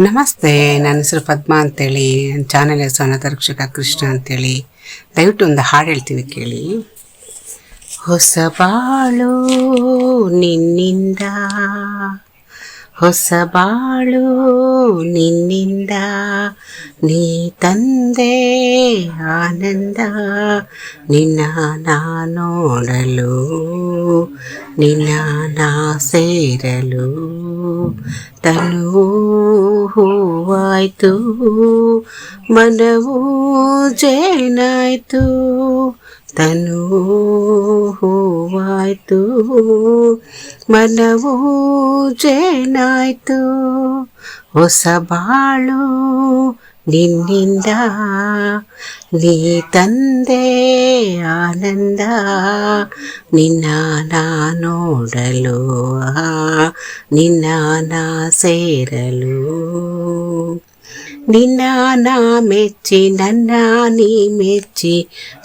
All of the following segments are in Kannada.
ನಮಸ್ತೆ, ನನ್ನ ಹೆಸರು ಪದ್ಮ ಅಂತೇಳಿ. ನನ್ನ ಚಾನೆಲ್ ಹೆಸರು ಅನಾಥರಕ್ಷಕ ಕೃಷ್ಣ ಅಂತೇಳಿ. ದಯವಿಟ್ಟು ಒಂದು ಹಾಡು ಹೇಳ್ತೀವಿ ಕೇಳಿ. ಹೊಸ ಬಾಳು ನಿನ್ನಿಂದ, ಹೊಸ ಬಾಳು ನಿನ್ನಿಂದ, ನೀ ತಂದೆ ಆನಂದ, ನಿನ್ನ ನಾ ನೋಡಲು, ನಿನ್ನ ನಾ ಸೇರಲು, ತನು ಹೂವಾಯ್ತು, ಮನವೂ ಜೇನಾಯ್ತು, ತನು ಹೂವಾಯ್ತು, ಮನವೂ ಜೇನಾಯ್ತು, ಹೊಸ ಬಾಳು ನಿನ್ನಿಂದ, ನೀ ತಂದೆ ಆನಂದ, ನಿನ್ನ ನಾ ನೋಡಲು, ನಿನ್ನ ನಾ ಸೇರಲು, ನಿನ್ನ ನಾ ಮೆಚ್ಚಿ ನನ್ನ ನೀ ಮೆಚ್ಚಿ,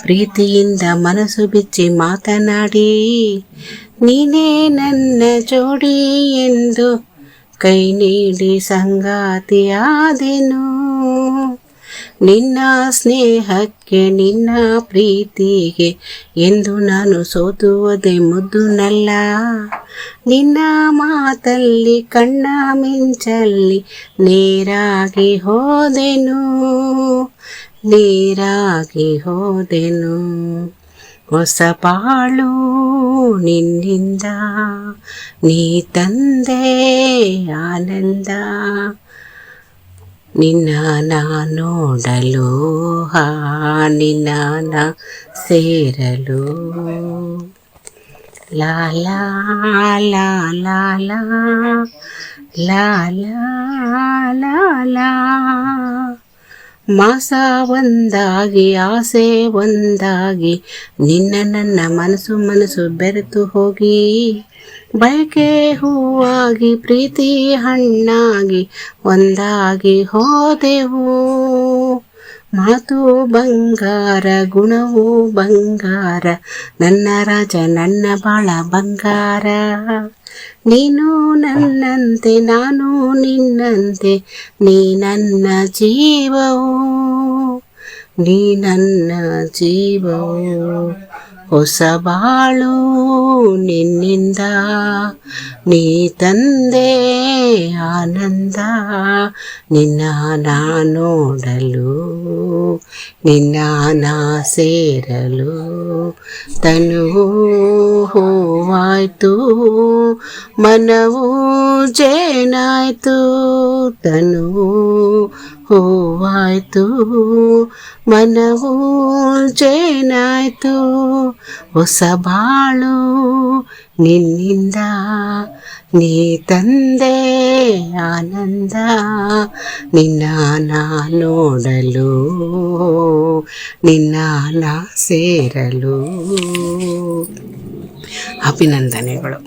ಪ್ರೀತಿಯಿಂದ ಮನಸ್ಸು ಬಿಚ್ಚಿ ಮಾತನಾಡಿ, ನೀನೇ ನನ್ನ ಜೋಡಿ ಎಂದು ಕೈ ನೀಡಿ ಸಂಗಾತಿಯಾದೆನು. ನಿನ್ನ ಸ್ನೇಹಕ್ಕೆ ನಿನ್ನ ಪ್ರೀತಿಗೆ ಎಂದು ನಾನು ಸೋತುವುದೇ ಮುದ್ದುನಲ್ಲ. ನಿನ್ನ ಮಾತಲ್ಲಿ ಕಣ್ಣ ಮಿಂಚಲ್ಲಿ ನೇರಾಗಿ ಹೋದೆನು, ನೇರಾಗಿ ಹೋದೆನು, ಹೊಸ ಬಾಳು ನಿನ್ನಿಂದ, ನೀ ತಂದೆ ಆನಂದ, ನಿನ್ನ ನಾ ನೋಡಲು, ನಿನ್ನ ನಾ ಸೇರಲು, ಲಾ ಲಾ ಲಾ ಲಾ ಲಾ ಲಾ ಲಾ ಲಾ. ಮಾಸ ಒಂದಾಗಿ ಆಸೆ ಒಂದಾಗಿ, ನಿನ್ನ ನನ್ನ ಮನಸ್ಸು ಬೆರೆತು ಹೋಗಿ, ಬಯಕೆ ಹೂವಾಗಿ ಪ್ರೀತಿ ಹಣ್ಣಾಗಿ ಒಂದಾಗಿ ಹೋದೆವು. ಮಾತು ಬಂಗಾರ ಗುಣವು ಬಂಗಾರ, ನನ್ನ ರಾಜ ನನ್ನ ಬಾಳ ಬಂಗಾರ, ನೀನು ನನ್ನಂತೆ ನಾನು ನಿನ್ನಂತೆ, ನೀ ನನ್ನ ಜೀವವು, ನೀ ನನ್ನ ಜೀವವು, ಹೊಸ ಬಾಳು ನಿನ್ನಿಂದ, ನೀ ತಂದೆ ಆನಂದ, ನಿನ್ನ ನಾ ನೋಡಲು, ನಿನ್ನ ನಾ ಸೇರಲು, ತನು ಹೂವಾಯ್ತು, ಮನವೂ ಜೇನಾಯ್ತು, ತನು ಹೂವಾಯ್ತು, ಮನವೂ ಜೇನಾಯ್ತು, ಹೊಸ ಬಾಳು ನಿನ್ನಿಂದ, ನೀ ತಂದೆ ಆನಂದ, ನಿನ್ನ ನಾ ನೋಡಲು, ನಿನ್ನ ನಾ ಸೇರಲು. ಅಭಿನಂದನೆಗಳು.